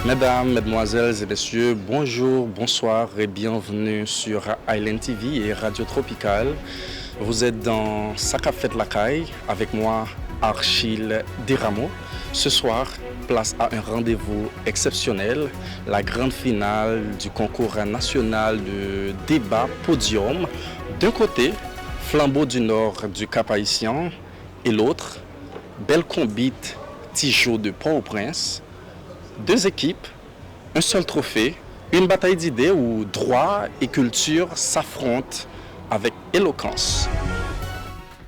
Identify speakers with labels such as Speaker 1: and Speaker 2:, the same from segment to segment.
Speaker 1: Mesdames, Mesdemoiselles et Messieurs, bonjour, bonsoir et bienvenue sur Island TV et Radio Tropicale. Vous êtes dans Saka Fête Lacaille avec moi, Archil Deramo. Ce soir, place à un rendez-vous exceptionnel, la grande finale du concours national de débat podium. D'un côté, Flambeau du Nord du Cap-Haïtien et l'autre, Bellecombite Tijo de Port-au-Prince. Deux équipes, un seul trophée, une bataille d'idées où droit et culture s'affrontent avec éloquence.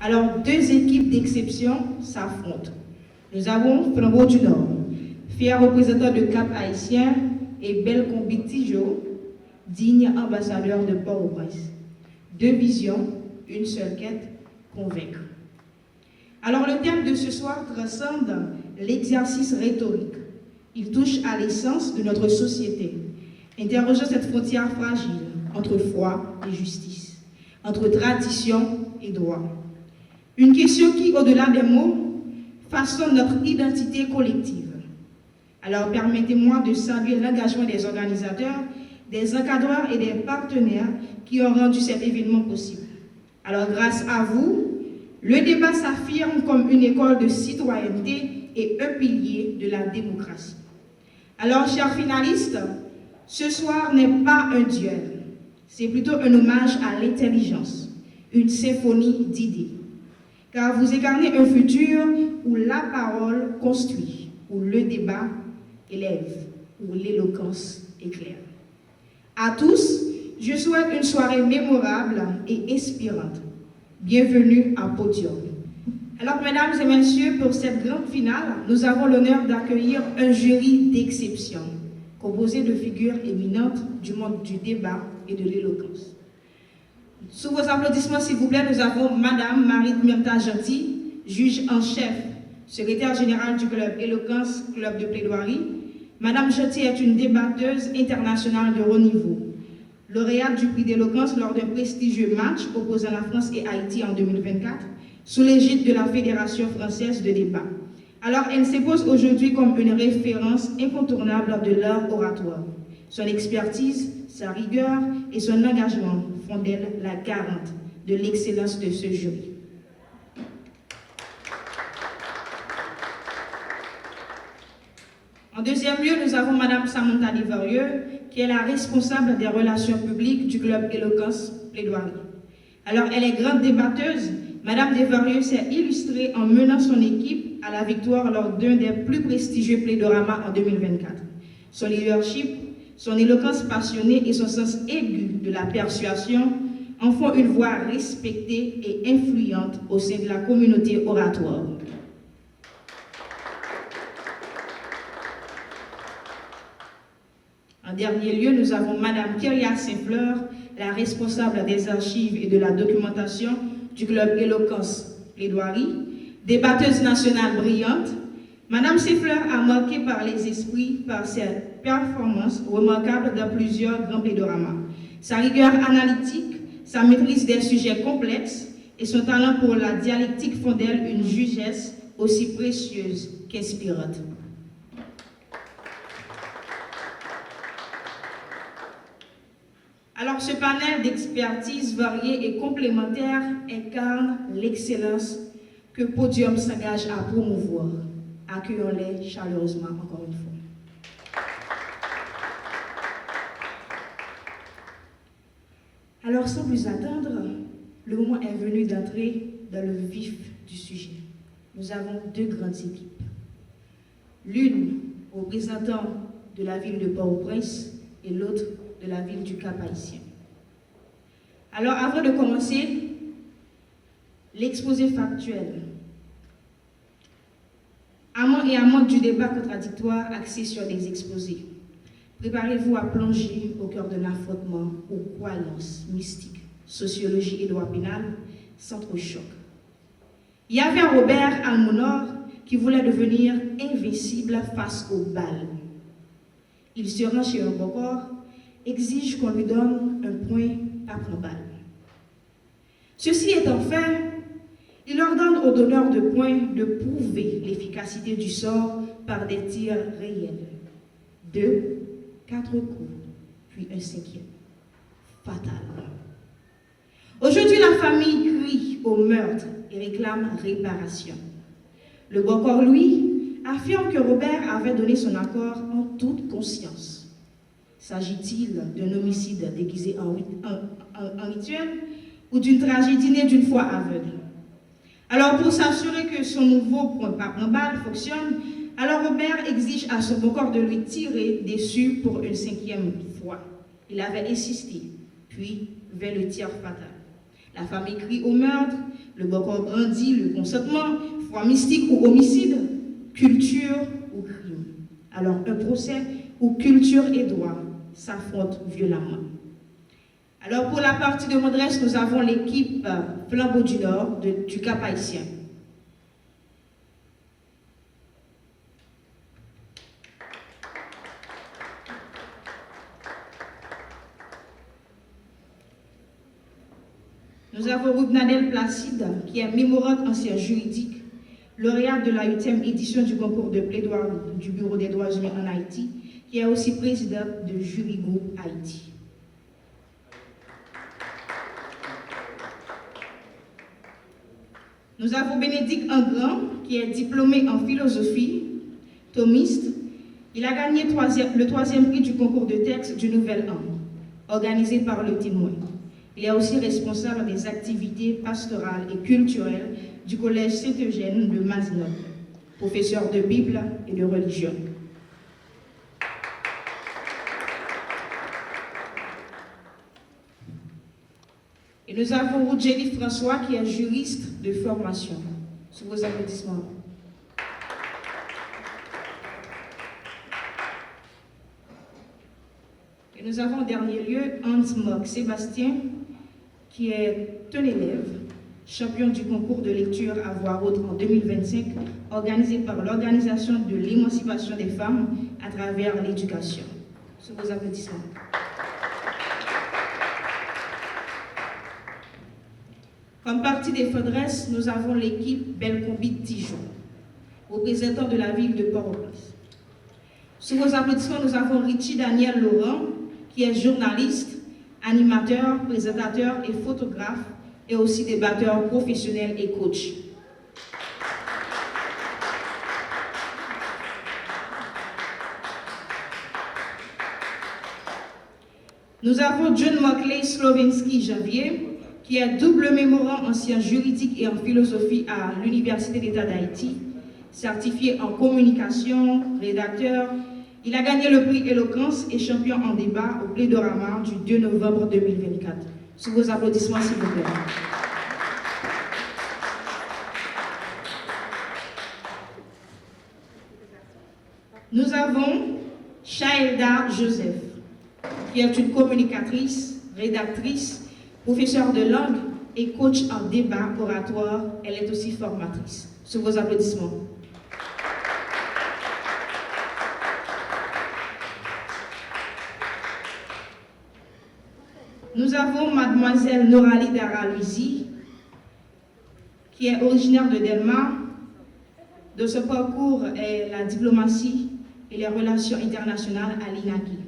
Speaker 2: Alors, deux équipes d'exception s'affrontent. Nous avons Flambeau du Nord, fier représentant de Cap Haïtien, et Bellecombite Tijo, digne ambassadeur de Port-au-Prince. Deux visions, une seule quête, convaincre. Alors, le thème de ce soir transcende l'exercice rhétorique. Il touche à l'essence de notre société, interrogeant cette frontière fragile entre foi et justice, entre tradition et droit. Une question qui, au-delà des mots, façonne notre identité collective. Alors permettez-moi de saluer l'engagement des organisateurs, des encadreurs et des partenaires qui ont rendu cet événement possible. Alors grâce à vous, le débat s'affirme comme une école de citoyenneté et un pilier de la démocratie. Alors, chers finalistes, ce soir n'est pas un duel, c'est plutôt un hommage à l'intelligence, une symphonie d'idées. Car vous incarnez un futur où la parole construit, où le débat élève, où l'éloquence éclaire. À tous, je souhaite une soirée mémorable et inspirante. Bienvenue à Podium. Alors, mesdames et messieurs, pour cette grande finale, nous avons l'honneur d'accueillir un jury d'exception, composé de figures éminentes du monde du débat et de l'éloquence. Sous vos applaudissements, s'il vous plaît, nous avons Madame Marie-Myrta Gentil, juge en chef, secrétaire générale du club Éloquence, club de plaidoirie. Madame Gentil est une débatteuse internationale de haut niveau, lauréate du prix d'éloquence lors d'un prestigieux match opposant la France et Haïti en 2024, sous l'égide de la Fédération française de débat. Alors, elle s'impose aujourd'hui comme une référence incontournable de l'art oratoire. Son expertise, sa rigueur et son engagement font d'elle la garante de l'excellence de ce jury. En deuxième lieu, nous avons Madame Samantha Desvarieux, qui est la responsable des relations publiques du club Éloquence Plaidoirie. Alors, elle est grande débatteuse. Madame Desvarieux s'est illustrée en menant son équipe à la victoire lors d'un des plus prestigieux plaidoramas en 2024. Son leadership, son éloquence passionnée et son sens aigu de la persuasion en font une voix respectée et influente au sein de la communauté oratoire. En dernier lieu, nous avons Madame Kyria Saint-Fleur, la responsable des archives et de la documentation du club Éloquence Plaidoirie, débatteuse nationale brillante. Madame Saint-Fleur a marqué par les esprits par ses performances remarquables dans plusieurs grands plaidoramas. Sa rigueur analytique, sa maîtrise des sujets complexes et son talent pour la dialectique font d'elle une jugesse aussi précieuse qu'inspirante. Alors, ce panel d'expertise variée et complémentaire incarne l'excellence que Podium s'engage à promouvoir. Accueillons-les chaleureusement encore une fois. Alors, sans plus attendre, le moment est venu d'entrer dans le vif du sujet. Nous avons deux grandes équipes. L'une représentant de la ville de Port-au-Prince et l'autre de la ville du Cap-Haïtien. Alors, avant de commencer, l'exposé factuel. Amants et amantes du débat contradictoire axé sur des exposés. Préparez-vous à plonger au cœur d'un affrontement aux croyances mystiques, sociologie et droit pénal, sans trop choc. Il y avait Robert Almonor qui voulait devenir invincible face aux balles. Il se rend chez un bocor, exige qu'on lui donne un point après balle. Ceci étant fait, il ordonne aux donneurs de points de prouver l'efficacité du sort par des tirs réels. 2, 4 coups, puis un 5e. Fatal. Aujourd'hui, la famille crie au meurtre et réclame réparation. Le Bokor, lui, affirme que Robert avait donné son accord en toute conscience. S'agit-il d'un homicide déguisé en rituel ou d'une tragédie née d'une foi aveugle? Alors, pour s'assurer que son nouveau point balle fonctionne, alors Robert exige à son Bokor de lui tirer dessus pour une 5e fois. Il avait insisté, puis vers le tir fatal. La famille crie au meurtre, le Bokor brandit le consentement, foi mystique ou homicide, culture ou crime. Alors, un procès où culture et droit s'affrontent violemment. Alors, pour la partie de Mondresse, nous avons l'équipe Flambeau du Nord du Cap Haïtien. Nous avons Roubnadel Placide, qui est mémorante ancien juridique, lauréate de la 8e édition du concours de plaidoirie du Bureau des droits humains en Haïti, qui est aussi présidente de Jury Group Haïti. Nous avons Bénédicte Engrand, qui est diplômé en philosophie, thomiste. Il a gagné le 3e prix du concours de texte du Nouvel An, organisé par Le Témoin. Il est aussi responsable des activités pastorales et culturelles du Collège Saint-Eugène de Masnogne, professeur de Bible et de religion. Et nous avons Rougélie François, qui est juriste de formation. Sous vos applaudissements. Et nous avons en dernier lieu Hans Mock Sébastien, qui est un élève, champion du concours de lecture à voix haute en 2025, organisé par l'Organisation de l'émancipation des femmes à travers l'éducation. Sous vos applaudissements. Comme partie des Faudresses, nous avons l'équipe Belcombie-Dijon, représentant de la ville de Port-au-Prince. Sous vos applaudissements, nous avons Richie Daniel Laurent, qui est journaliste, animateur, présentateur et photographe, et aussi débatteur professionnel et coach. Nous avons John Mockley Slovenski-Javier, qui est double mémorant en sciences juridiques et en philosophie à l'Université d'État d'Haïti, certifié en communication, rédacteur. Il a gagné le prix Éloquence et champion en débat au Plaidorama du 2 novembre 2024. Sous vos applaudissements, s'il vous plaît. Nous avons Shaelda Joseph, qui est une communicatrice, rédactrice, professeure de langue et coach en débat oratoire. Elle est aussi formatrice. Sous vos applaudissements. Nous avons mademoiselle Norali Dara-Luisi, qui est originaire de Delma. De ce parcours est la diplomatie et les relations internationales à l'INAGI.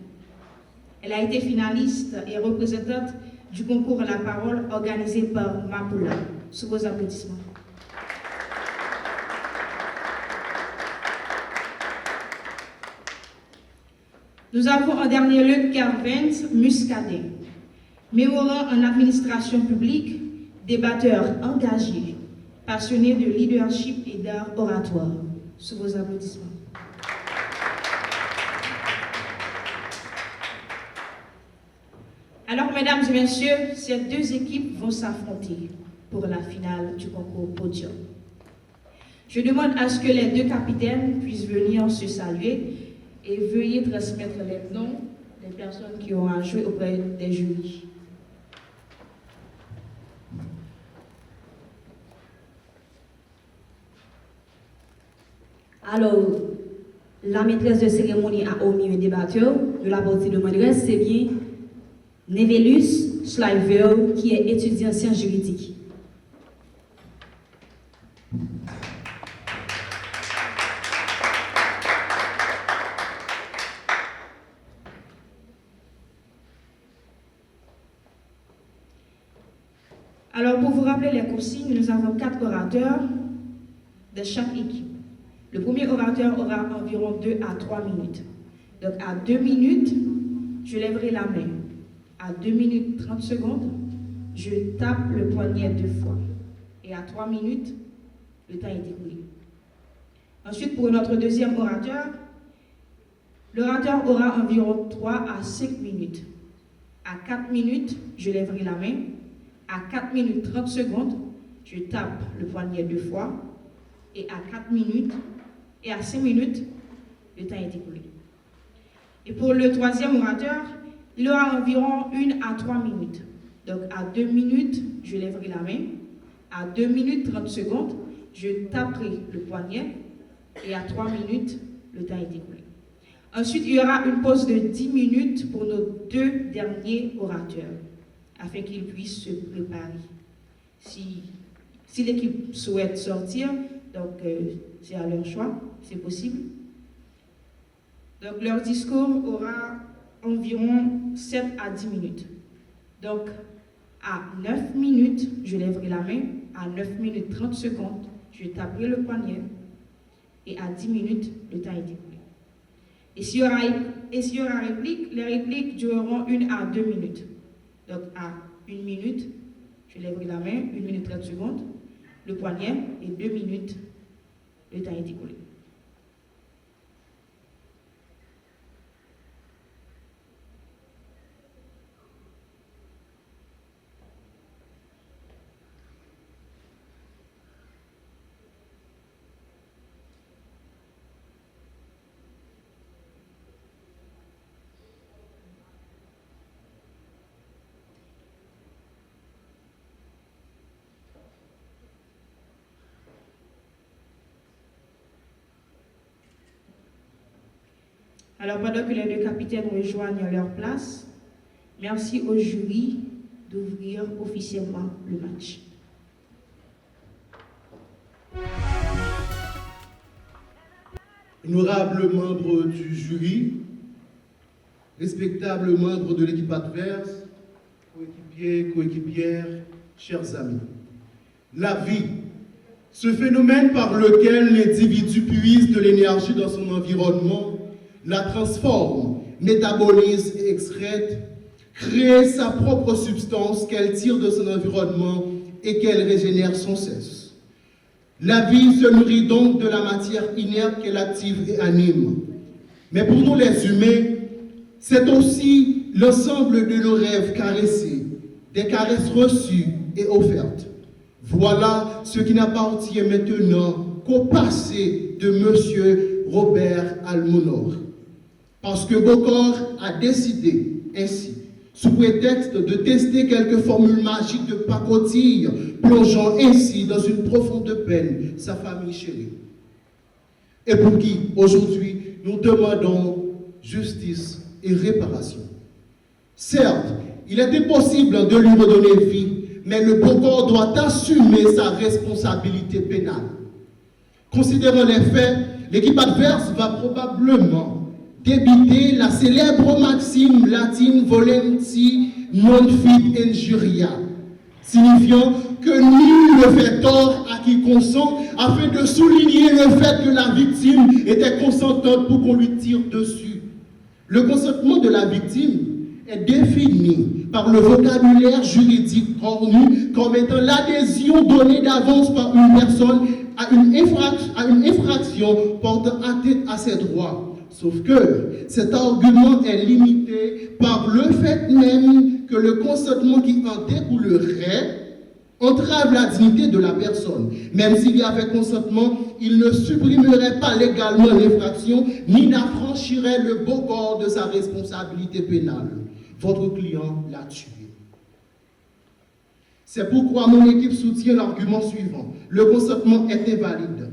Speaker 2: Elle a été finaliste et représentante du concours La Parole organisé par Mapoula. Sous vos applaudissements. Nous avons en dernier lieu Kervens Muscadet, mémorant en administration publique, débatteur engagé, passionné de leadership et d'art oratoire. Sous vos applaudissements. Alors, mesdames et messieurs, ces deux équipes vont s'affronter pour la finale du concours podium. Je demande à ce que les deux capitaines puissent venir se saluer et veuillez transmettre les noms des personnes qui auront joué auprès des jurys.
Speaker 3: Alors, la maîtresse de cérémonie a omis un débatteur de la partie de Mondresse, c'est bien Nevelus Schleifer, qui est étudiant en sciences juridiques.
Speaker 2: pour vous rappeler les consignes, nous avons 4 orateurs de chaque équipe. Le premier orateur aura environ 2 à 3 minutes. Donc, à 2 minutes, je lèverai la main. À 2 minutes 30 secondes, je tape le poignet 2 fois. Et à 3 minutes, le temps est écoulé. Ensuite, pour notre deuxième orateur, l'orateur aura environ 3 à 5 minutes. À 4 minutes, je lèverai la main. À 4 minutes 30 secondes, je tape le poignet 2 fois. Et à 4 minutes, et à 5 minutes, le temps est écoulé. Et pour le troisième orateur, il aura environ 1 à 3 minutes. Donc à 2 minutes, je lèverai la main. À 2 minutes 30 secondes, je taperai le poignet. Et à 3 minutes, le temps est écoulé. Ensuite, il y aura une pause de 10 minutes pour nos 2 derniers orateurs, afin qu'ils puissent se préparer. Si l'équipe souhaite sortir, donc c'est à leur choix, c'est possible. Donc leur discours aura environ 7 à 10 minutes. Donc à 9 minutes, je lèverai la main. À 9 minutes 30 secondes, je taperai le poignet. Et à 10 minutes, le temps est écoulé. Et s'il y aura réplique, les répliques dureront 1 à 2 minutes. Donc à 1 minute, je lèverai la main, 1 minute 30 secondes, le poignet, et 2 minutes, le temps est écoulé. Alors, pendant que les 2 capitaines rejoignent leur place, merci au jury d'ouvrir officiellement le match.
Speaker 4: Honorables membres du jury, respectables membres de l'équipe adverse, coéquipiers, coéquipières, chers amis. La vie, ce phénomène par lequel l'individu puise de l'énergie dans son environnement, la transforme, métabolise et excrète, crée sa propre substance qu'elle tire de son environnement et qu'elle régénère sans cesse. La vie se nourrit donc de la matière inerte qu'elle active et anime. Mais pour nous les humains, c'est aussi l'ensemble de nos rêves caressés, des caresses reçues et offertes. Voilà ce qui n'appartient maintenant qu'au passé de M. Robert Almonor. Parce que Bokor a décidé ainsi, sous prétexte de tester quelques formules magiques de pacotille, plongeant ainsi dans une profonde peine sa famille chérie. Et pour qui, aujourd'hui, nous demandons justice et réparation. Certes, il était possible de lui redonner vie, mais le Bokor doit assumer sa responsabilité pénale. Considérant les faits, l'équipe adverse va probablement débiter la célèbre maxime latine volenti non fit injuria, signifiant que nul ne fait tort à qui consent, afin de souligner le fait que la victime était consentante pour qu'on lui tire dessus. Le consentement de la victime est défini par le vocabulaire juridique cornu comme étant l'adhésion donnée d'avance par une personne à une infraction portant atteinte à ses droits. Sauf que cet argument est limité par le fait même que le consentement qui en découlerait entrave la dignité de la personne. Même s'il y avait consentement, il ne supprimerait pas légalement l'infraction ni n'affranchirait le Bokor de sa responsabilité pénale. Votre client l'a tué. C'est pourquoi mon équipe soutient l'argument suivant. Le consentement est invalide.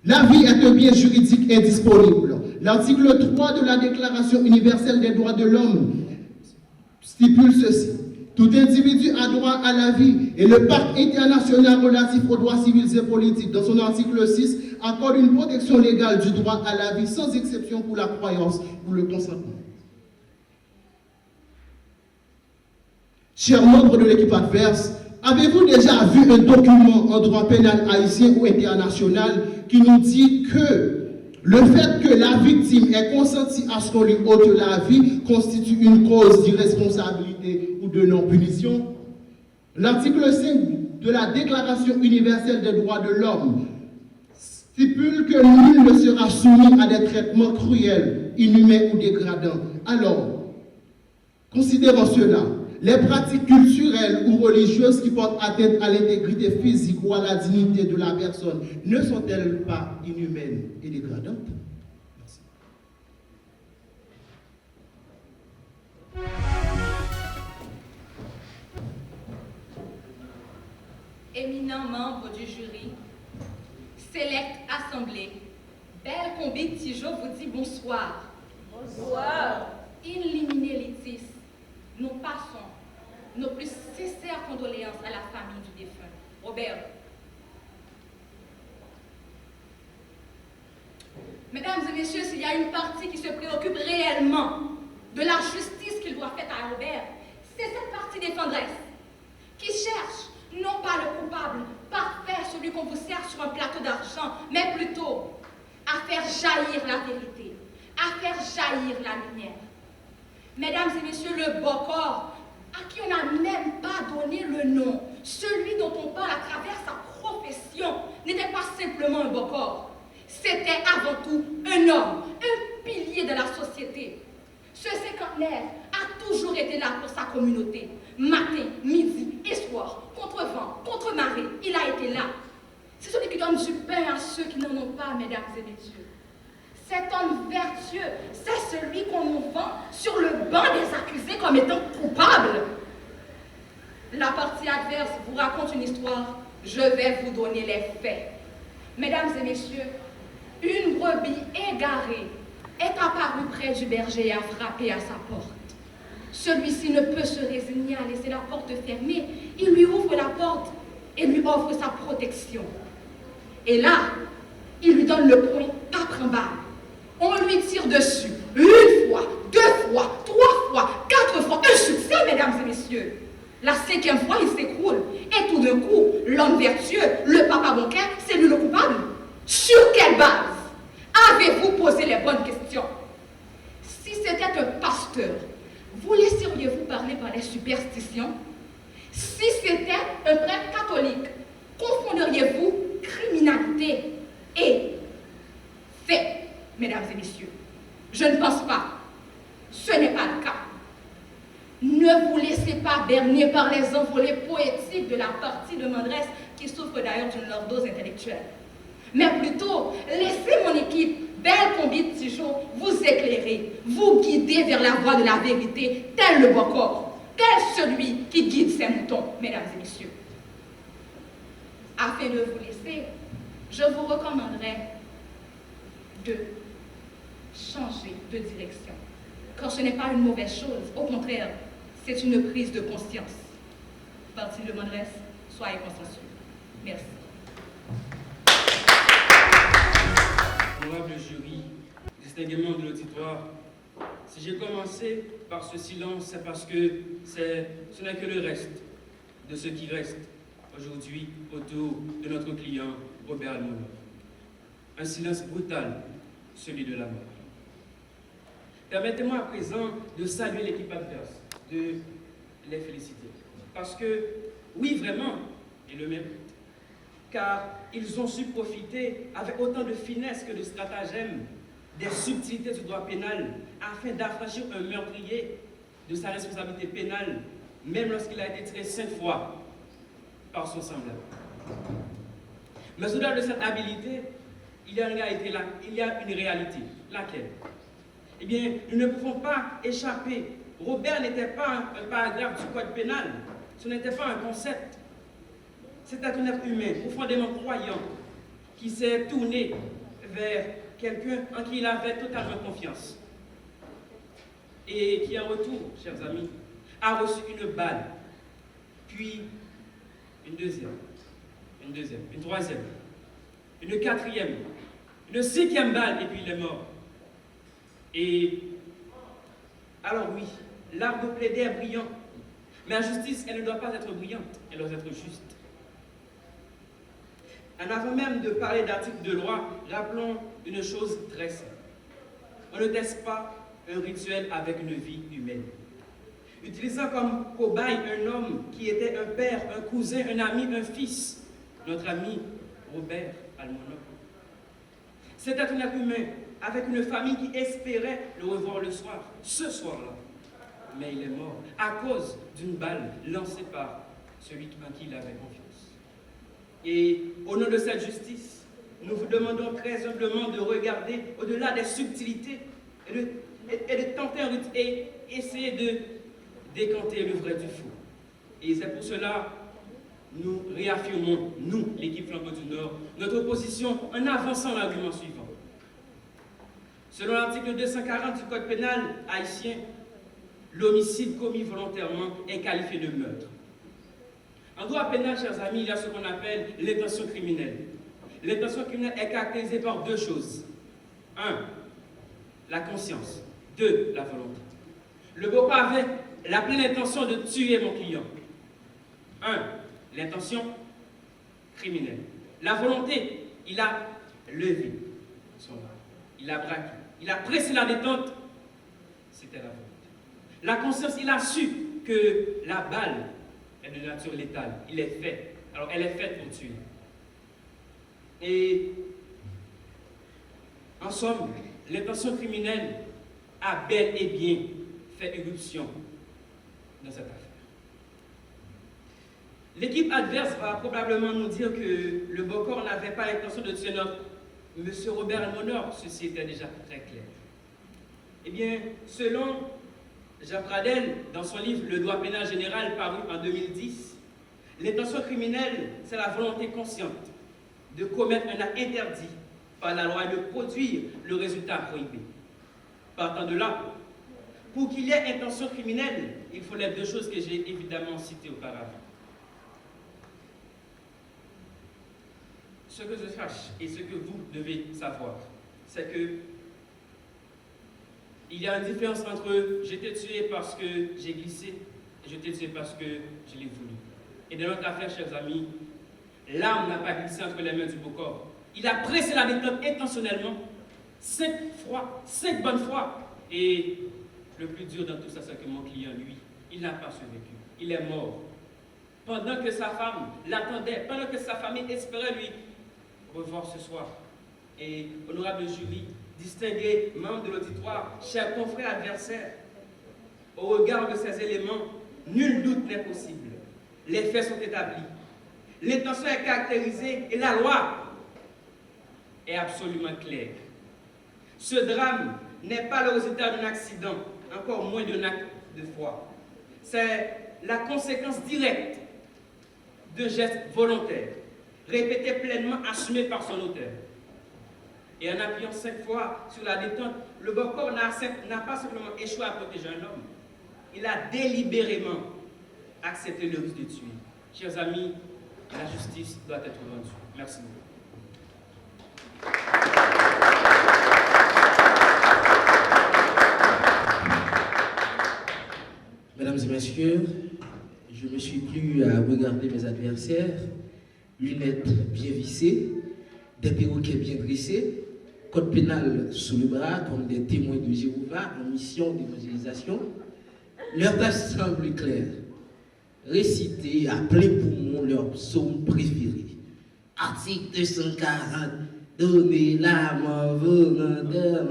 Speaker 4: La vie est un bien juridique indisponible. L'article 3 de la Déclaration universelle des droits de l'homme stipule ceci. Tout individu a droit à la vie et le pacte international relatif aux droits civils et politiques, dans son article 6, accorde une protection légale du droit à la vie sans exception pour la croyance ou le consentement. Chers membres de l'équipe adverse, Avez-vous déjà vu un document en droit pénal haïtien ou international qui nous dit que le fait que la victime ait consenti à ce qu'on lui ôte la vie constitue une cause d'irresponsabilité ou de non-punition? L'article 5 de la Déclaration universelle des droits de l'homme stipule que nul ne sera soumis à des traitements cruels, inhumains ou dégradants. Alors, considérant cela, les pratiques culturelles ou religieuses qui portent atteinte à l'intégrité physique ou à la dignité de la personne ne sont-elles pas inhumaines et dégradantes? Merci.
Speaker 5: Éminents membres du jury, Select Assemblée, Belle Combite Tijo vous dit bonsoir. Bonsoir. In limine litis, nous passons nos plus sincères condoléances à la famille du défunt. Robert. Mesdames et messieurs, s'il y a une partie qui se préoccupe réellement de la justice qu'il doit faire à Robert, c'est cette partie défendresse qui cherche non pas le coupable parfait, celui qu'on vous sert sur un plateau d'argent, mais plutôt à faire jaillir la vérité, à faire jaillir la lumière. Mesdames et messieurs, le Bokor, à qui on n'a même pas donné le nom, celui dont on parle à travers sa profession, n'était pas simplement un Bokor. C'était avant tout un homme, un pilier de la société. Ce cinquantenaire a toujours été là pour sa communauté. Matin, midi et soir, contre vent, contre marée, il a été là. C'est celui qui donne du pain à ceux qui n'en ont pas, mesdames et messieurs. Cet homme vertueux, c'est celui qu'on nous vend sur le banc des accusés comme étant coupable. La partie adverse vous raconte une histoire, je vais vous donner les faits. Mesdames et messieurs, une brebis égarée est apparue près du berger et a frappé à sa porte. Celui-ci ne peut se résigner à laisser la porte fermée. Il lui ouvre la porte et lui offre sa protection. Et là, il lui donne le poing à balle. On lui tire dessus. Une fois, deux fois, trois fois, quatre fois. Un succès, mesdames et messieurs. La cinquième fois, il s'écroule. Et tout d'un coup, l'homme vertueux, le papa bancaire, c'est lui le coupable. Sur quelle base avez-vous posé les bonnes questions? Si c'était un pasteur, vous laisseriez-vous parler par les superstitions? Si c'était un prêtre catholique, confonderiez-vous criminalité et fait? Mesdames et messieurs, je ne pense pas. Ce n'est pas le cas. Ne vous laissez pas berner par les envolées poétiques de la partie de Mandresse qui souffre d'ailleurs d'une lordose intellectuelle. Mais plutôt, laissez mon équipe, Belle Combite Tijo, vous éclairer, vous guider vers la voie de la vérité, tel le Bokor, tel celui qui guide ses moutons, mesdames et messieurs. Afin de vous laisser, je vous recommanderais de changer de direction. Car ce n'est pas une mauvaise chose, au contraire, c'est une prise de conscience. Partie de Mandresse, soyez consciencieux. Merci.
Speaker 6: Honorable jury, distingués membres de l'auditoire, si j'ai commencé par ce silence, c'est parce que ce n'est que le reste de ce qui reste aujourd'hui autour de notre client Robert Almonor. Un silence brutal, celui de la mort. Permettez-moi à présent de saluer l'équipe adverse, de les féliciter. Parce que, oui, vraiment, ils le méritent. Car ils ont su profiter avec autant de finesse que de stratagème des subtilités du droit pénal afin d'affranchir un meurtrier de sa responsabilité pénale, même lorsqu'il a été tiré 5 fois par son semblable. Mais au-delà de cette habilité, il y a une réalité. Laquelle? Eh bien, nous ne pouvons pas échapper. Robert n'était pas un paragraphe du code pénal. Ce n'était pas un concept. C'était un être humain, profondément croyant, qui s'est tourné vers quelqu'un en qui il avait totalement confiance. Et qui, en retour, chers amis, a reçu une balle, puis une deuxième, une troisième, une quatrième, une 5e balle, et puis il est mort. Et alors oui, l'arbre plaidait brillant, Mais la justice, elle ne doit pas être brillante, elle doit être juste. En avant même de parler d'articles de loi, rappelons une chose très simple. On ne teste pas un rituel avec une vie humaine. Utilisant comme cobaye un homme qui était un père, un cousin, un ami, un fils, notre ami Robert Almonor. C'était un être humain avec une famille qui espérait le revoir le soir, ce soir-là. Mais il est mort à cause d'une balle lancée par celui en qui il avait confiance. Et au nom de cette justice, nous vous demandons très humblement de regarder au-delà des subtilités et de tenter et essayer de décanter le vrai du faux. Et c'est pour cela nous réaffirmons, nous, l'équipe Flambeau du Nord, notre position en avançant l'argument suivant. Selon l'article 240 du Code pénal haïtien, l'homicide commis volontairement est qualifié de meurtre. En droit pénal, chers amis, il y a ce qu'on appelle l'intention criminelle. L'intention criminelle est caractérisée par deux choses. 1. La conscience. 2. La volonté. Le Boko avait la pleine intention de tuer mon client. 1. L'intention criminelle. La volonté, il a levé son bras. Il a braqué. Il a pressé la détente. C'était la volonté. La conscience, il a su que la balle est de nature létale. Il est fait. Alors, elle est faite pour tuer. Et, en somme, l'intention criminelle a bel et bien fait éruption dans cette affaire. L'équipe adverse va probablement nous dire que le Bokor n'avait pas l'intention de tuer notre M. Robert Almonor. Ceci était déjà très clair. Eh bien, selon Jean Pradel, dans son livre Le droit pénal général paru en 2010, l'intention criminelle, c'est la volonté consciente de commettre un acte interdit par la loi et de produire le résultat prohibé. Partant de là, pour qu'il y ait intention criminelle, il faut les deux choses que j'ai évidemment citées auparavant. Ce que je sache et ce que vous devez savoir, c'est que il y a une différence entre je t'ai tué parce que j'ai glissé et je t'ai tué parce que je l'ai voulu. Et dans notre affaire, chers amis, l'arme n'a pas glissé entre les mains du Bokor. Il a pressé la détente intentionnellement 5 fois, 5 bonnes fois. Et le plus dur dans tout ça, c'est que mon client, lui, il n'a pas survécu. Il est mort. Pendant que sa femme l'attendait, pendant que sa famille espérait lui revoir ce soir. Et honorable jury, distingués membres de l'auditoire, chers confrères adversaires, au regard de ces éléments, nul doute n'est possible. Les faits sont établis. L'intention est caractérisée et la loi est absolument claire. Ce drame n'est pas le résultat d'un accident, encore moins d'un acte de foi. C'est la conséquence directe de gestes volontaires, répétés pleinement, assumés par son auteur. Et en appuyant 5 fois sur la détente, le Bokor n'a pas simplement échoué à protéger un homme. Il a délibérément accepté le risque de tuer. Chers amis, la justice doit être rendue. Merci beaucoup.
Speaker 7: Mesdames et messieurs, je me suis plu à regarder mes adversaires, lunettes bien vissées, des perroquets bien dressés, code pénal sous le bras comme des témoins de Jéhovah en mission d'évangélisation. Leur tâche semble claire. Réciter à plein poumon leur psaume préféré. Article 240, donner l'âme volontaire.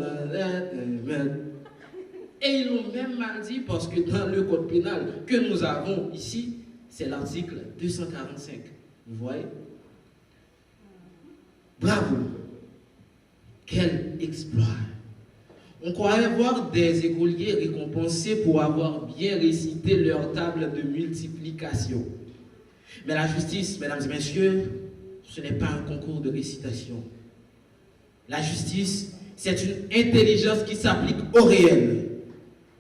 Speaker 7: Et ils l'ont même mal dit parce que dans le code pénal que nous avons ici, c'est l'article 245. Vous voyez? Bravo! Quel exploit! On croirait voir des écoliers récompensés pour avoir bien récité leur table de multiplication. Mais la justice, mesdames et messieurs, ce n'est pas un concours de récitation. La justice, c'est une intelligence qui s'applique au réel.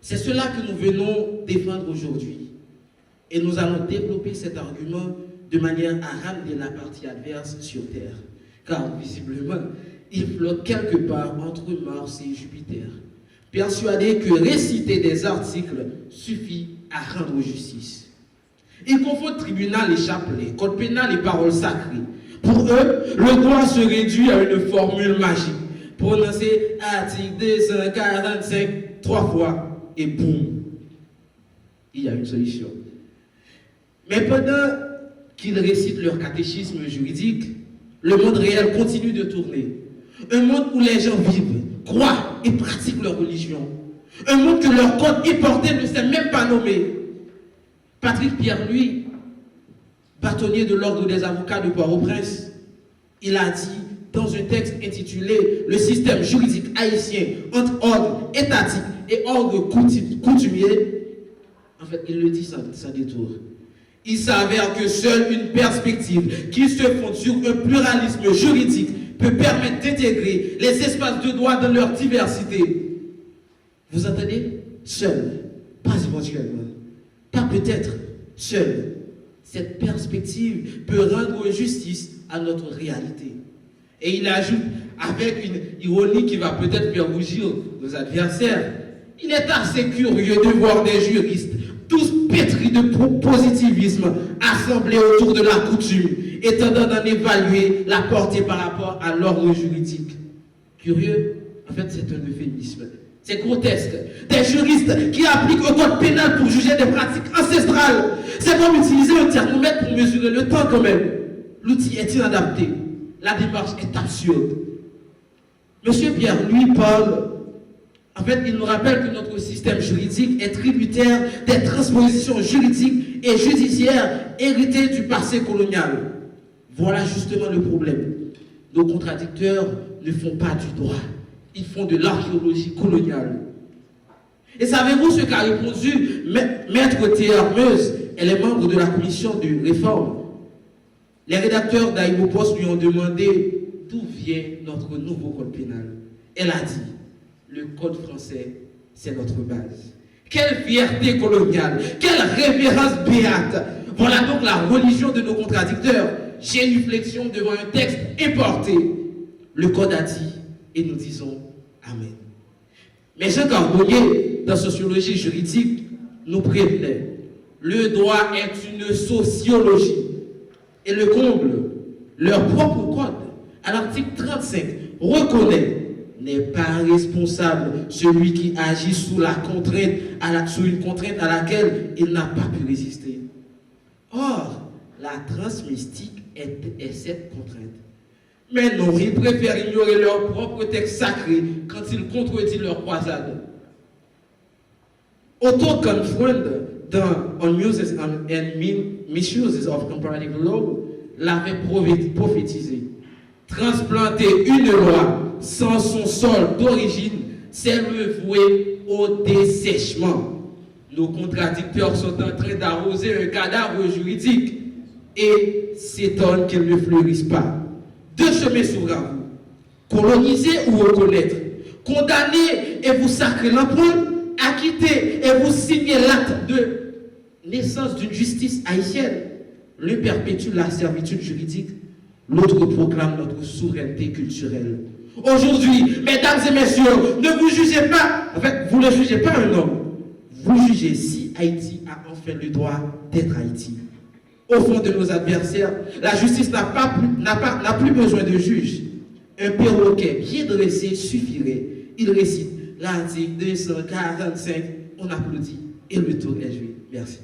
Speaker 7: C'est cela que nous venons défendre aujourd'hui. Et nous allons développer cet argument de manière à ramener la partie adverse sur Terre. Car visiblement, il flotte quelque part entre Mars et Jupiter, persuadé que réciter des articles suffit à rendre justice. Ils confondent tribunal et chapelet, code pénal et paroles sacrées. Pour eux, le droit se réduit à une formule magique. Prononcer article 245 3 fois et boum, il y a une solution. Mais pendant qu'ils récitent leur catéchisme juridique, le monde réel continue de tourner. Un monde où les gens vivent, croient et pratiquent leur religion. Un monde que leur code importé ne s'est même pas nommé. Patrick Pierre, lui, bâtonnier de l'ordre des avocats de Port-au-Prince, il a dit dans un texte intitulé « Le système juridique haïtien entre ordre étatique et ordre coutumier », en fait, il le dit sans détour. Il s'avère que seule une perspective qui se fonde sur un pluralisme juridique peut permettre d'intégrer les espaces de droit dans leur diversité. Vous entendez? Seul, pas éventuellement, pas peut-être, seul. Cette perspective peut rendre justice à notre réalité. Et il ajoute, avec une ironie qui va peut-être faire rougir nos adversaires, il est assez curieux de voir des juristes, tous pétris de positivisme, assemblés autour de la coutume, et tendant d'en évaluer la portée par rapport à l'ordre juridique. Curieux? En fait, c'est un euphémisme. C'est grotesque. Des juristes qui appliquent au code pénal pour juger des pratiques ancestrales. C'est comme utiliser un thermomètre pour mesurer le temps quand même. L'outil est inadapté. La démarche est absurde. Monsieur Pierre, lui, parle. En fait, il nous rappelle que notre système juridique est tributaire des transpositions juridiques et judiciaires héritées du passé colonial. Voilà justement le problème. Nos contradicteurs ne font pas du droit. Ils font de l'archéologie coloniale. Et savez-vous ce qu'a répondu Maître Théa Meuse et les membres de la commission de réforme? Les rédacteurs d'Aïbo Post lui ont demandé d'où vient notre nouveau code pénal. Elle a dit, le code français, c'est notre base. Quelle fierté coloniale, quelle révérence béate. Voilà donc la religion de nos contradicteurs. Génuflexion devant un texte importé. Le code a dit, et nous disons Amen. Mais Jean Carbonnier, dans Sociologie juridique, nous prévenait, le droit est une sociologie. Et le comble, leur propre code, à l'article 35, reconnaît, n'est pas responsable celui qui agit sous une contrainte à laquelle il n'a pas pu résister. Or, la transmystique est cette contrainte. Mais non, ils préfèrent ignorer leur propre texte sacré quand ils contredisent leur croisade. Otto Confront, dans On Uses and Misuses of Comparative Law, l'avait prophétisé. Transplanter une loi sans son sol d'origine, c'est le vouer au dessèchement. Nos contradicteurs sont en train d'arroser un cadavre juridique et s'étonnent qu'ils ne fleurissent pas. Deux chemins s'ouvrent à vous. Coloniser ou reconnaître. Condamner et vous sacrer l'emprunt. Acquitter et vous signer l'acte de naissance d'une justice haïtienne. L'un perpétue la servitude juridique, l'autre proclame notre souveraineté culturelle. Aujourd'hui, mesdames et messieurs, ne vous jugez pas, en fait, vous ne jugez pas un homme. Vous jugez si Haïti a enfin le droit d'être Haïti. Au fond de nos adversaires, la justice n'a plus besoin de juge. Un perroquet bien dressé suffirait. Il récite l'article 245, on applaudit et le tour est joué. Merci.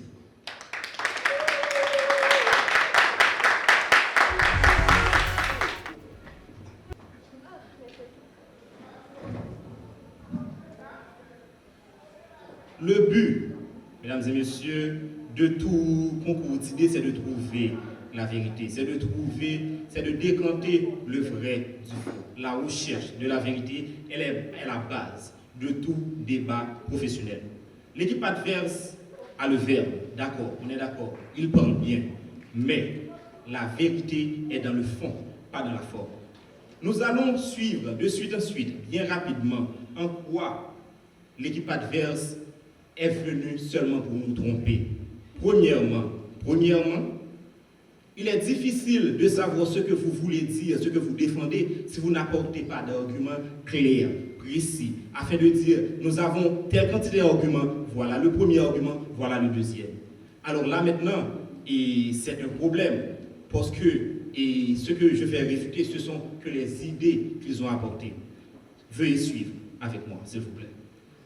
Speaker 8: Le but, mesdames et messieurs, de tout concours d'idées, c'est de trouver la vérité, c'est de décanter le vrai du faux. La recherche de la vérité, elle est la base de tout débat professionnel. L'équipe adverse a le verbe, d'accord, on est d'accord, il parle bien, mais la vérité est dans le fond, pas dans la forme. Nous allons suivre de suite en suite, bien rapidement, en quoi l'équipe adverse est venue seulement pour nous tromper. Premièrement, il est difficile de savoir ce que vous voulez dire, ce que vous défendez, si vous n'apportez pas d'arguments clairs, précis, afin de dire, nous avons telle quantité d'arguments, voilà le premier argument, voilà le deuxième. Alors là maintenant, et c'est un problème parce que et ce que je vais réfuter, ce sont que les idées qu'ils ont apportées. Veuillez suivre avec moi, s'il vous plaît.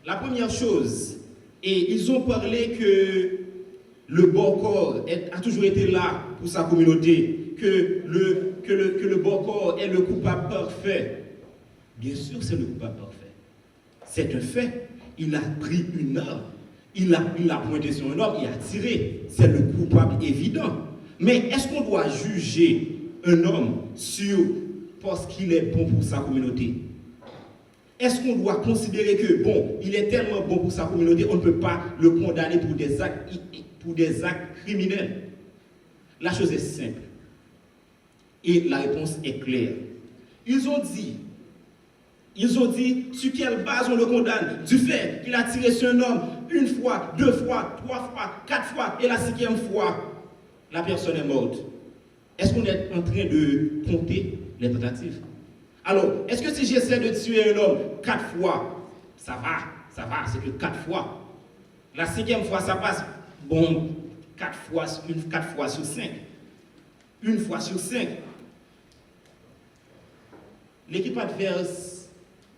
Speaker 8: La première chose, et ils ont parlé que le Bokor a toujours été là pour sa communauté, que le Bokor est le coupable parfait. Bien sûr, c'est le coupable parfait. C'est un fait. Il a pris une arme, il a pointé sur un homme, il a tiré. C'est le coupable évident. Mais est-ce qu'on doit juger un homme parce qu'il est bon pour sa communauté? Est-ce qu'on doit considérer que, bon, il est tellement bon pour sa communauté, on ne peut pas le condamner pour des actes criminels? La chose est simple. Et la réponse est claire. Ils ont dit, sur quelle base on le condamne? Du fait qu'il a tiré sur un homme une fois, 2 fois, 3 fois, 4 fois, et la 5e fois, la personne est morte. Est-ce qu'on est en train de compter les tentatives? Alors, est-ce que si j'essaie de tuer un homme 4 fois, ça va, c'est que 4 fois. La 5e fois, ça passe. Bon, 4 fois sur 5. 1 fois sur 5. L'équipe adverse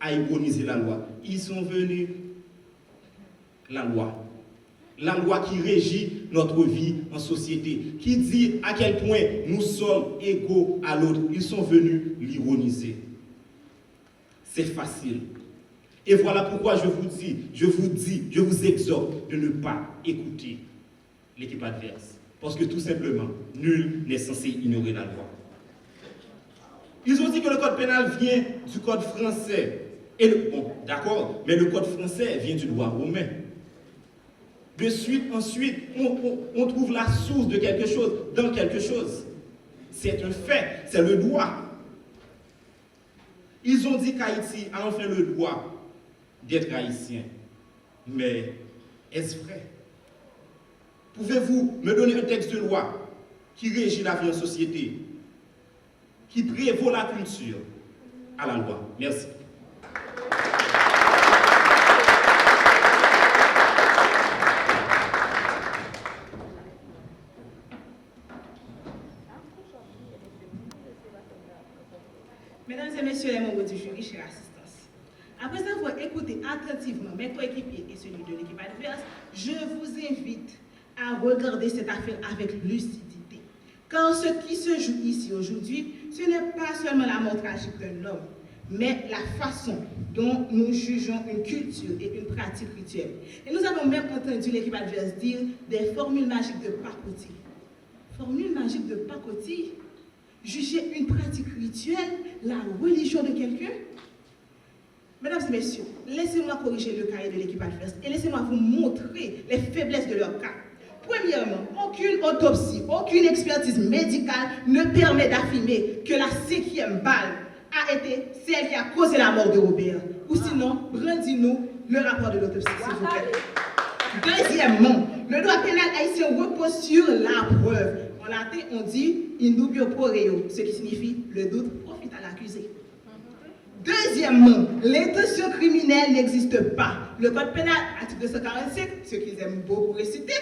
Speaker 8: a ironisé la loi. Ils sont venus. La loi qui régit notre vie en société, qui dit à quel point nous sommes égaux à l'autre. Ils sont venus l'ironiser. C'est facile. Et voilà pourquoi je vous exhorte de ne pas écouter l'équipe adverse. Parce que tout simplement, nul n'est censé ignorer la loi. Ils ont dit que le code pénal vient du code français. Bon, d'accord, mais le code français vient du droit romain. Ensuite, on trouve la source de quelque chose, dans quelque chose. C'est un fait, c'est le droit. Ils ont dit qu'Haïti a enfin le droit d'être haïtien. Mais est-ce vrai? Pouvez-vous me donner un texte de loi qui régit la vie en société, qui prévaut la culture à la loi? Merci.
Speaker 2: Mesdames et messieurs les membres du jury, chère assistance, après avoir écouté attentivement mes coéquipiers et celui de l'équipe adverse, je vous invite à regarder cette affaire avec lucidité. Car ce qui se joue ici aujourd'hui, ce n'est pas seulement la mort tragique d'un homme, mais la façon dont nous jugeons une culture et une pratique rituelle. Et nous avons même entendu l'équipe adverse dire des formules magiques de pacotille. Formules magiques de pacotille? Juger une pratique rituelle, la religion de quelqu'un? Mesdames et messieurs, laissez-moi corriger le cahier de l'équipe adverse et laissez-moi vous montrer les faiblesses de leur cas. Premièrement, aucune autopsie, aucune expertise médicale ne permet d'affirmer que la 5e balle a été celle qui a causé la mort de Robert. Ou sinon, rendez-nous le rapport de l'autopsie, s'il vous plaît. Deuxièmement, le droit pénal haïtien repose sur la preuve. En latin, on dit in dubio pro reo, ce qui signifie le doute profite à l'accusé. Deuxièmement, l'intention criminelle n'existe pas. Le code pénal, article 245, ce qu'ils aiment beaucoup réciter,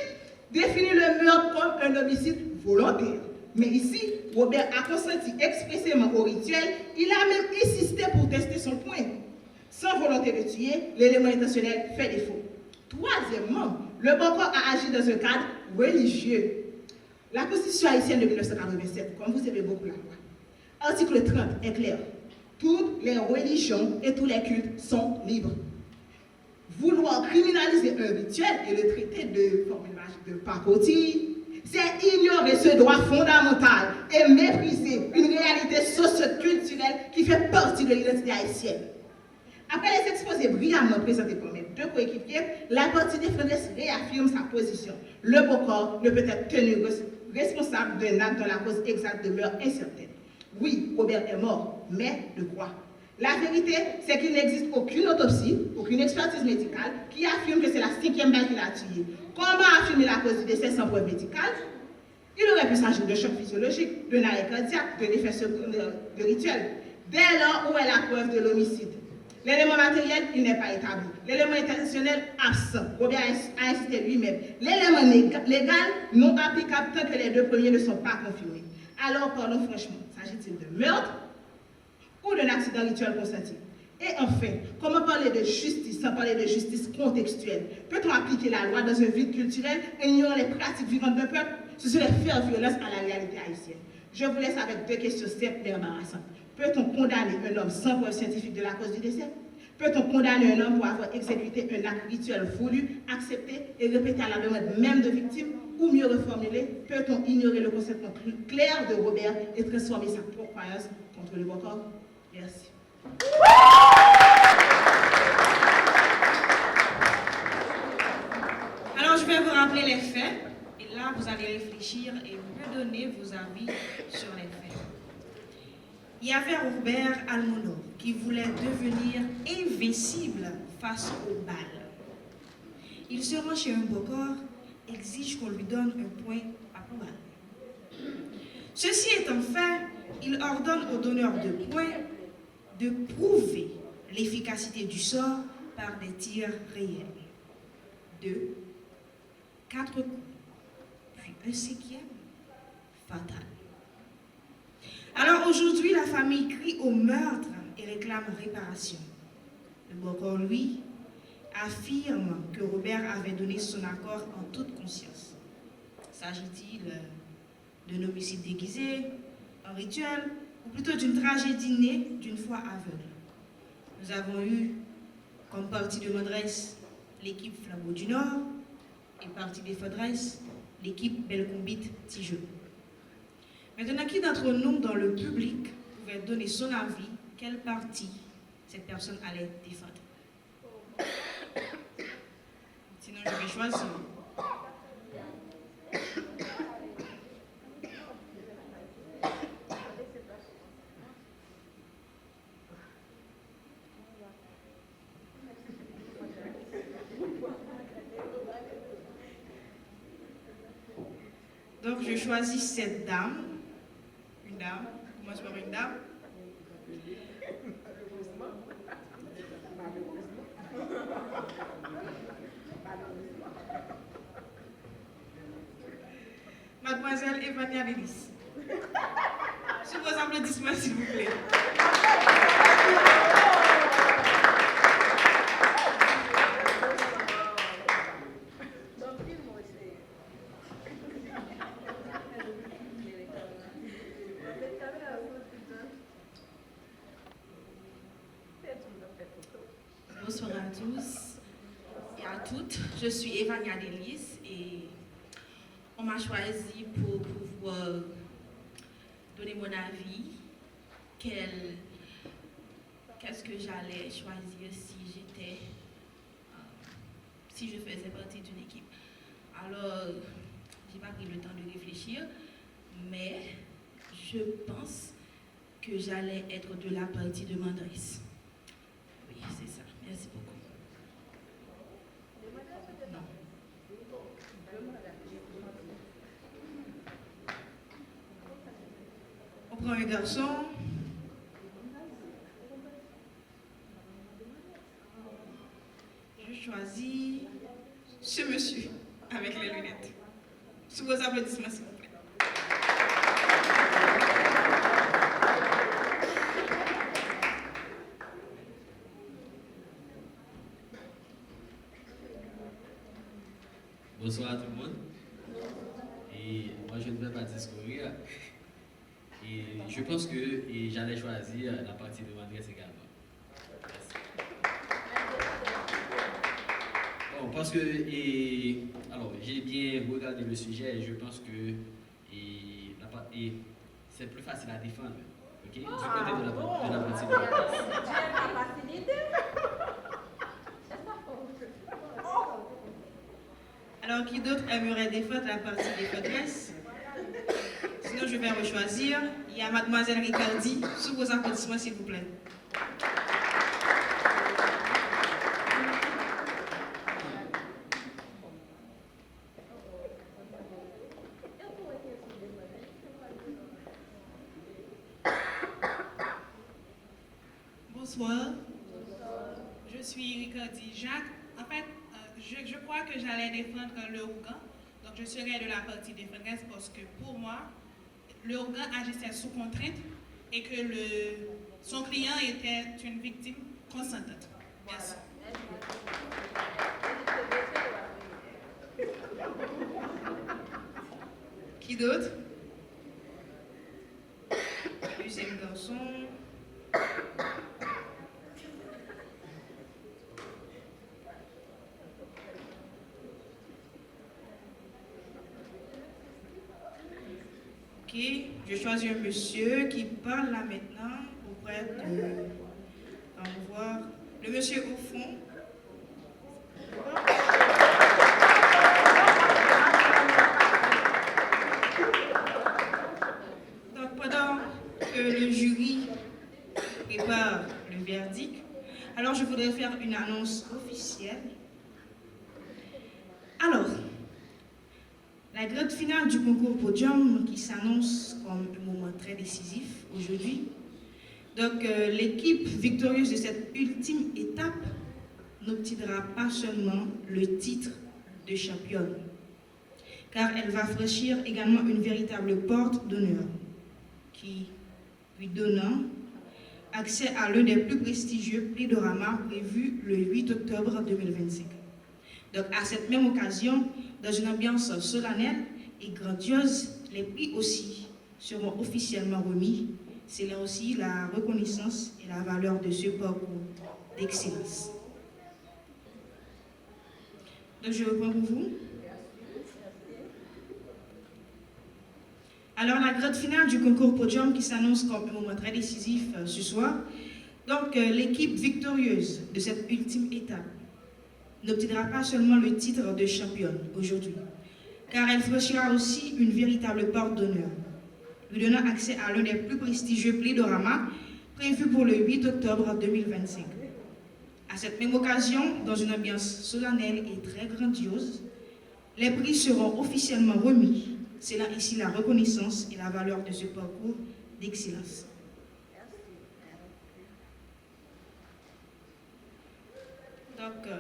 Speaker 2: définit le meurtre comme un homicide volontaire. Mais ici, Robert a consenti expressément au rituel, il a même insisté pour tester son point. Sans volonté de tuer, l'élément intentionnel fait défaut. Troisièmement, le Bokor a agi dans un cadre religieux. La Constitution haïtienne de 1987, comme vous savez beaucoup la loi, article 30 est clair. Toutes les religions et tous les cultes sont libres. Vouloir criminaliser un rituel et le traiter de formule magique de pacotille, c'est ignorer ce droit fondamental et mépriser une réalité socio-culturelle qui fait partie de l'identité haïtienne. Après les exposés brillamment présentés par mes 2 coéquipiers, la partie défenderesse réaffirme sa position. Le Bokor ne peut être tenu responsable d'un acte dont la cause exacte demeure incertaine. Oui, Robert est mort, mais de quoi? La vérité, c'est qu'il n'existe aucune autopsie, aucune expertise médicale qui affirme que c'est la 5e balle qui l'a tué. Comment affirmer la cause du décès sans preuve médicale? Il aurait pu s'agir de choc physiologique, d'un arrêt cardiaque, d'un effet secondaire de rituel. Dès lors, où est la preuve de l'homicide? L'élément matériel, il n'est pas établi. L'élément intentionnel, absent. Robert a insisté lui-même. L'élément légal, non applicable tant que les deux premiers ne sont pas confirmés. Alors, parlons franchement, s'agit-il de meurtre ou d'un accident rituel consenti? Et enfin, comment parler de justice sans parler de justice contextuelle? Peut-on appliquer la loi dans un vide culturel et ignorer les pratiques vivantes d'un peuple? Ce serait faire violence à la réalité haïtienne. Je vous laisse avec deux questions simples mais embarrassantes. Peut-on condamner un homme sans preuve scientifique de la cause du décès? Peut-on condamner un homme pour avoir exécuté un acte rituel voulu, accepté et répété à la demande même de victime? Ou mieux reformulé, peut-on ignorer le consentement clair de Robert et transformer sa propre croyance contre le bon corps? Merci.
Speaker 9: Alors, je vais vous rappeler les faits. Et là, vous allez réfléchir et me donner vos avis sur les faits. Il y avait Robert Almonor qui voulait devenir invincible face aux balles. Il se rend chez un bocor, exige qu'on lui donne un point à balle. Ceci étant fait, il ordonne au donneur de points de prouver l'efficacité du sort par des tirs réels. 2, 4 coups, puis un 5e, fatal. Alors aujourd'hui, la famille crie au meurtre et réclame réparation. Le bocor, lui, affirme que Robert avait donné son accord en toute conscience. S'agit-il d'un homicide déguisé, un rituel, ou plutôt d'une tragédie née d'une foi aveugle? Nous avons eu comme partie de Mandresse l'équipe Flambeau du Nord et partie des Fondresses l'équipe Belcombite Tijo. Maintenant, qui d'entre nous dans le public pouvait donner son avis, quelle partie cette personne allait défendre? Sinon, je vais choisir. Donc, je choisis cette dame. Une dame. On commence par une dame. Mademoiselle Evania Delis. Sous vos applaudissements, s'il vous plaît. Bonsoir à tous et à toutes. Je suis Evania Delis et on m'a choisi pour pouvoir donner mon avis. Qu'est-ce que j'allais choisir si je faisais partie d'une équipe. Alors, j'ai pas pris le temps de réfléchir, mais je pense que j'allais être de la partie de Mandresse. Oui, c'est ça. Merci beaucoup. Non. On prend un garçon. Je choisis ce monsieur avec les lunettes. Sous vos applaudissements, s'il vous plaît.
Speaker 10: Bonsoir à tout le monde. Et moi, je ne vais pas discourir. Et je pense que j'allais choisir la partie de Mandresse également. Merci. Bon, parce que alors, j'ai bien regardé le sujet et je pense que c'est plus facile à défendre. Okay? Du côté de la partie de Mandresse.
Speaker 9: Alors, qui d'autre aimerait défendre la partie des Fondresses? Sinon, je vais rechoisir. Il y a Mademoiselle Ricardi. Sous vos applaudissements, s'il vous plaît.
Speaker 11: Bonsoir.
Speaker 9: suis Ricardi Jacques. En fait, je crois que j'allais défendre le Rougan. Donc, je serai de la partie défenderesse parce que pour moi, le Rougan agissait sous contrainte et que son client était une victime consentante. Merci. Qui d'autre? Deuxième garçon. Ok, je choisis un monsieur qui parle là maintenant auprès de... On va voir le monsieur au fond. Donc pendant que le jury prépare le verdict, alors je voudrais faire une annonce officielle. Alors, la grande finale du concours podium qui s'annonce comme un moment très décisif aujourd'hui. Donc, l'équipe victorieuse de cette ultime étape n'obtiendra pas seulement le titre de championne, car elle va franchir également une véritable porte d'honneur qui lui donnant accès à l'un des plus prestigieux plédoramas prévus le 8 octobre 2025. Donc, à cette même occasion, dans une ambiance solennelle et grandiose, les prix aussi seront officiellement remis. C'est là aussi la reconnaissance et la valeur de ce parcours d'excellence. Donc, je reprends pour vous. Alors, la grande finale du concours podium qui s'annonce comme un moment très décisif ce soir. Donc, l'équipe victorieuse de cette ultime étape n'obtiendra pas seulement le titre de championne aujourd'hui, car elle franchira aussi une véritable porte d'honneur, lui donnant accès à l'un des plus prestigieux plédoramas prévus pour le 8 octobre 2025. À cette même occasion, dans une ambiance solennelle et très grandiose, les prix seront officiellement remis. C'est là ici la reconnaissance et la valeur de ce parcours d'excellence. Donc,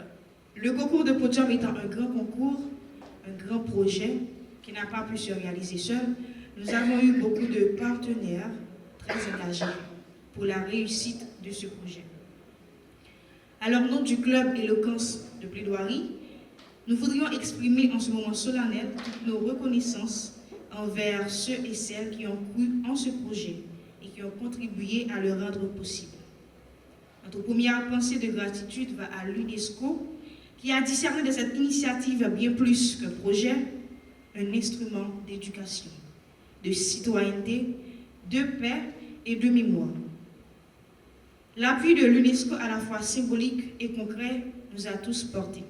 Speaker 9: le concours de podium étant un grand concours, un grand projet qui n'a pas pu se réaliser seul, nous avons eu beaucoup de partenaires très engagés pour la réussite de ce projet. Alors, au nom du club Éloquence de plaidoirie, nous voudrions exprimer en ce moment solennel toutes nos reconnaissances envers ceux et celles qui ont cru en ce projet et qui ont contribué à le rendre possible. Notre première pensée de gratitude va à l'UNESCO, qui a discerné de cette initiative bien plus qu'un projet, un instrument d'éducation, de citoyenneté, de paix et de mémoire. L'appui de l'UNESCO à la fois symbolique et concret nous a tous portés.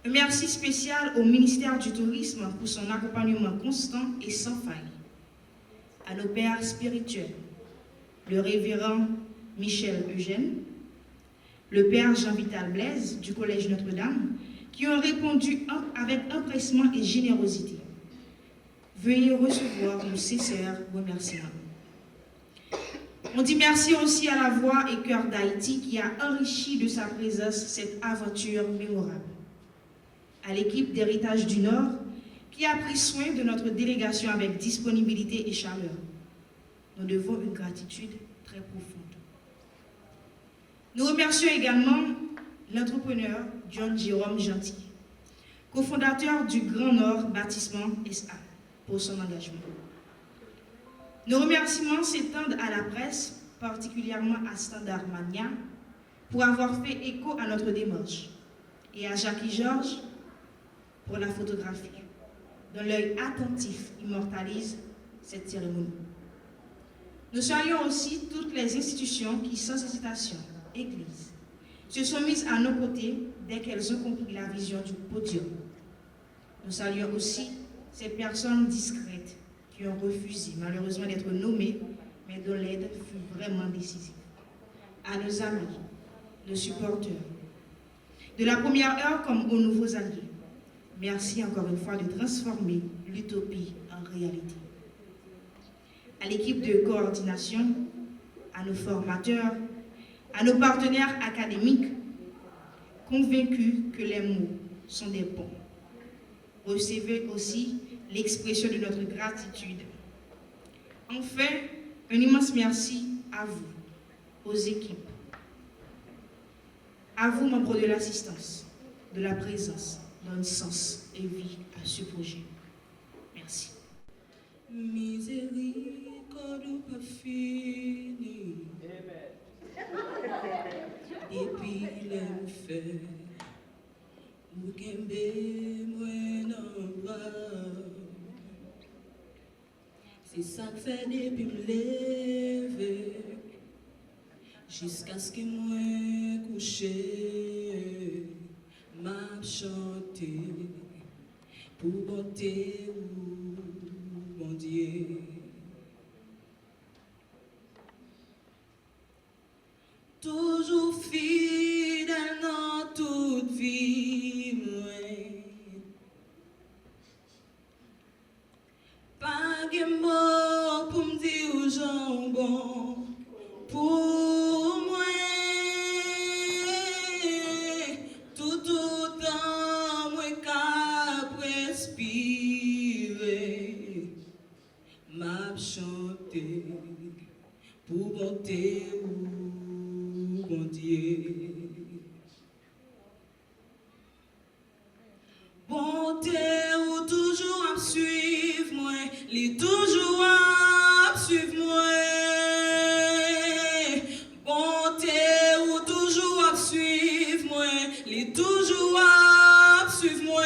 Speaker 9: Un merci spécial au ministère du Tourisme pour son accompagnement constant et sans faille. À nos pères spirituels, le révérend Michel Eugène, le père Jean-Vital Blaise du Collège Notre-Dame, qui ont répondu avec empressement et générosité. Veuillez recevoir nos sincères remerciements. On dit merci aussi à la Voix et Cœur d'Haïti qui a enrichi de sa présence cette aventure mémorable. À l'équipe d'Héritage du Nord qui a pris soin de notre délégation avec disponibilité et chaleur. Nous devons une gratitude très profonde. Nous remercions également l'entrepreneur John Jérôme Gentil, cofondateur du Grand Nord Bâtissement SA, pour son engagement. Nos remerciements s'étendent à la presse, particulièrement à Standard Mania, pour avoir fait écho à notre démarche, et à Jackie Georges pour la photographie, dont l'œil attentif immortalise cette cérémonie. Nous saluons aussi toutes les institutions qui, sans hésitation, Églises, se sont mises à nos côtés dès qu'elles ont compris la vision du podium. Nous saluons aussi ces personnes discrètes qui ont refusé malheureusement d'être nommées, mais dont l'aide fut vraiment décisive. À nos amis, nos supporters, de la première heure comme aux nouveaux alliés, merci encore une fois de transformer l'utopie en réalité. À l'équipe de coordination, à nos formateurs,
Speaker 2: À nos partenaires académiques, convaincus que les mots sont des ponts, recevez aussi l'expression de notre gratitude. Enfin, un immense merci à vous, aux équipes, à vous, membres de l'assistance, de la présence, donne sens et vie à ce projet. Merci.
Speaker 11: Miséricorde pas fini. Et puis l'aime fait, ou kembe moi nan bras. C'est ça que fait depuis me lever, jusqu'à ce que moi coucher, m'a chanté pour bonté ou bon Dieu. Toujours fidèle dans toute vie, moi. Pas de mots pour me dire aux jambons, pour moi. Tout autant, moi, qu'à respirer, m'a chanté pour bonté ou bon Dieu. Bonté ou toujours à me suivre moi, li toujours à me suivre moi. Bonté ou toujours à me suivre moi, li toujours à me suivre moi.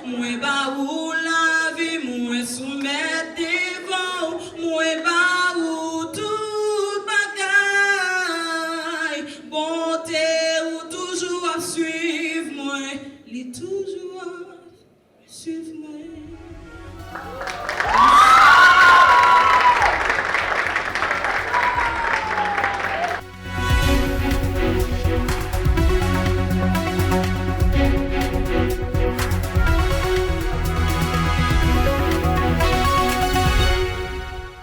Speaker 11: Moi ba ou la vie, moi soumettre devant, moi ba ou tout bagaille. Bonté ou toujours à me suivre moi, li toujours à suivre moi.